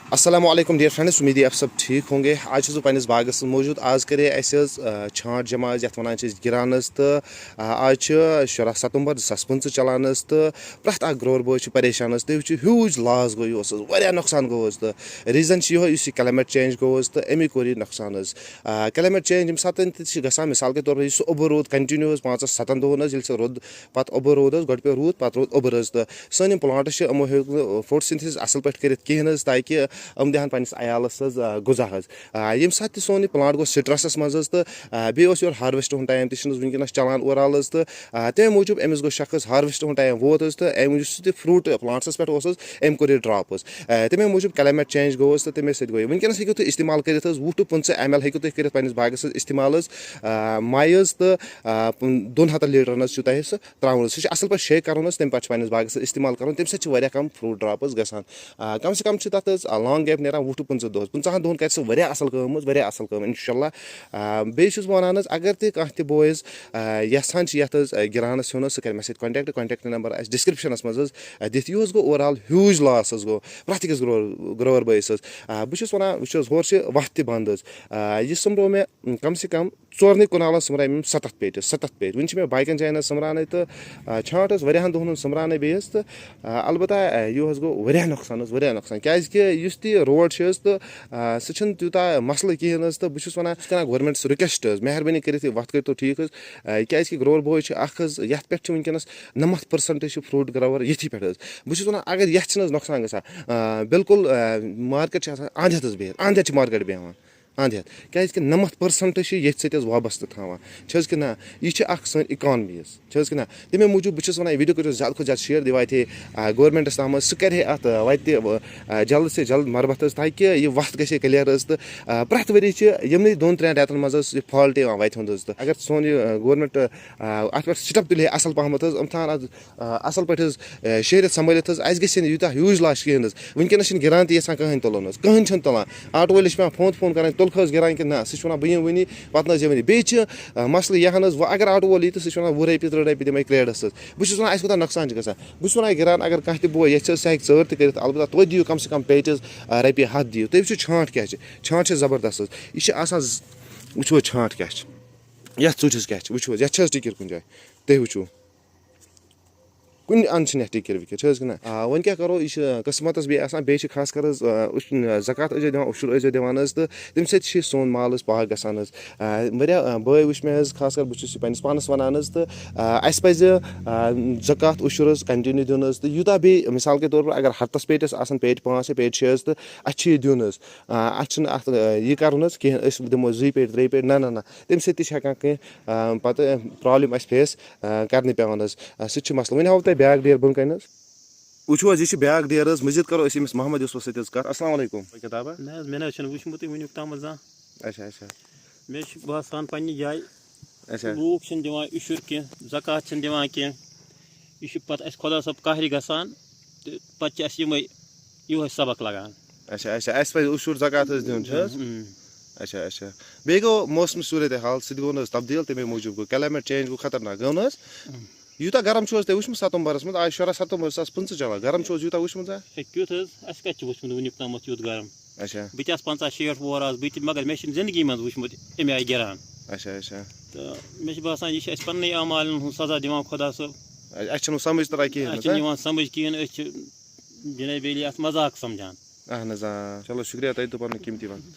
अस्सलामुअलैकुम dear friends, उम्मीद है आप सब ठीक होंगे। आज बह पन्निस बागस मौजूद। आज करे छांट जमा ये वन गिरान तो आज शुरा सितंबर 2015 चलान तो प्रत ग्रोवर बॉय परेशान तुम वो ह्यूज लॉस गो वह नुकसान गो तो रीजन ये क्लाइमेट चेंज गो तो अमी कोर यह नुकसान। क्लाइमेट चेंज यम सात ग मिसाल के तौर पर सह ओबर रोद कंटिन्यू 5-7 दोहन ये रोद पे ओबर रोद गो पे रूद पे रोद ओबर तो सन प्लांट यमो हो फोटोसिंथेसिस असल पे कर कहें ताकि दहन पन्निस अयालस गुजा यम सात सोन प्लांट गो स्ट्रेसस मज तो बेस योर हार्वेस्ट टाइम वनकस चलान ओवरऑल तो तमे मूजूब अमिस गो शख्स हार्वेस्ट टाइम वोत तो अम फ्रूट प्लांट्स पे अम कोर ड्रॉप तमे मूजूब क्लाइमेट चेंज गो तो तमे सो गो वनकस हेकू तुम इस्तेमाल कर 20-25 ml हेकू तुम कर पन्निस बागस इस्तेमाल माय तो 200 लीटर तुह सह त्रावन सह असल पे शेक कर तम पे पन्निस बागस इस्तेमाल कर तम सह कम फ्रूट ड्रॉप गसान कम से कम तथ लॉन्ग गैप ना 20-25 दोह 50 दोहन कर असल इंशाल्लाह बेस वनान अगर तह बॉयज यहान गिरानस हेन सह कर मे कॉन्टैक्ट नंबर डिस्क्रिप्शनस मज दिथ यह गो ओवरऑल ह्यूज लॉस गो प्रत अकिस ग्रोवर बॉयस बहुत वन वो वत बंद यह सम्रो मे कम से कम 4 कुनाल सम्राय 7 पेट वन मे बाकन जायन सम्रान तो छांट वरियाहन दोहन सम्रान बेस तो अलबत्ता यह गो नुकसान क्या रोड तो सह तूता मसल कहें तो बहुत वन गवर्नमेंट रिक्वेस्ट मेहरबानी कर वत कर तो ठीक क्या ग्रोवर बॉय ये पे वनकस 90% फ्रूट ग्रोवर ये पे बहुत वन अगर ये नुकसान ग बिल्कुल मार्केट आंध बिहत मार्केट बेहान आंध क्या 90% ये वाबस्त था कि ना यह सन इकानमी कि ना तमे मूजूब बहुत वन वीडियो कर ज्यादा खुद ज्यादा शेयर दिवा गवर्नमेंटस तम सह कर अत वत जल्द से जल्द मरम्मत ताकि यह वत ग क्लियर तो प्रत वरी यमन 2-3 रेतन मज फॉल्ट वत हूँ तो अगर सोन गवर्नमेंट अत पे स्टेप तुले असल पहमत थान असल पे शेरित संभलित यूत ह्यूज लॉस कहें वनकस गिरान तो कहें तुलन कहें तुलान आटो वलिस पे फोन कर तुल गिरान कि ना सह बह वनी पे ये बे मसल यहान वो अगर आटो वोल यी तो सह 20 रपी 30 रपी दिमे क्रेडस बहुत वन अस नुकसान ग बहुत वन गिरान अगर कह बॉय ये सह चर कर अलबत्ता तुम दिव कम से कम पेटिस रपी 100 दिव तुम वो छांट क्या छांट जबरदस्त यह वो छांट क्या ये चुटिस क्या वो ये टिकर कुन जाए तुम वो कुन अंद टिकर विकर कि ना वन क्या करो यह किस्मत बे खास कर ज़कात दिवान उशुर दिवान तो तम सोन माल पाक गसान वह बॉय वो मे खास कर बहुत पन्निस पानस वनान तो अस पज ज़कात उशुर कंटिन्यू दिन तो यूता बे मिसाल के तौर पर अगर हफ्तस पेटिस पेट 5 पेट 6 तो अच्छे दिन अत यह कर कह दिमो 2 पेट 3 पेट ना तम सकान कह पे प्रॉब्लम फेस कर पेवान सह मसल वन हाव ब्याक डेर बन कन वो यह ब्याक डेर मजीद करो अमिस मोहम्मद यूसुफ सत अस्सलाम वालेकुम किताबा मे वुचमुत वुनिक तम अच्छा मे बसान पन्ने जाय अच्छा लूक दिवान उशुर कह ज़कात दिवान कह यह पे खुदा सब कहर गसान तो पे यो सबक लगान अच्छा अस पे उशुर ज़कात दिन अच्छा बे गो मौसम सूरत हाल सह गो तब्दील तमे मूजूब गो क्लाइमेट चेंज गो खतरनाक गो यूता गरम तुम वो सितंबरस मज आज शुरा सितंबर 2015 चलान गरम यूता वुचमुत क्युत कत वुचमुत वुनिक तम यूत गरम अच्छा बह 50-60 वोर आज बह मगर मे जिंदगी मज वुचमुत अमे आय गिरान अच्छा तो मे बसान यह पन्न अमाल सजा दिवान खुदा सब समझ तरह कहें समझ कहें जनाब अत मजाक समझान अहन चलो शुक्रिया तुम कीमती वक्त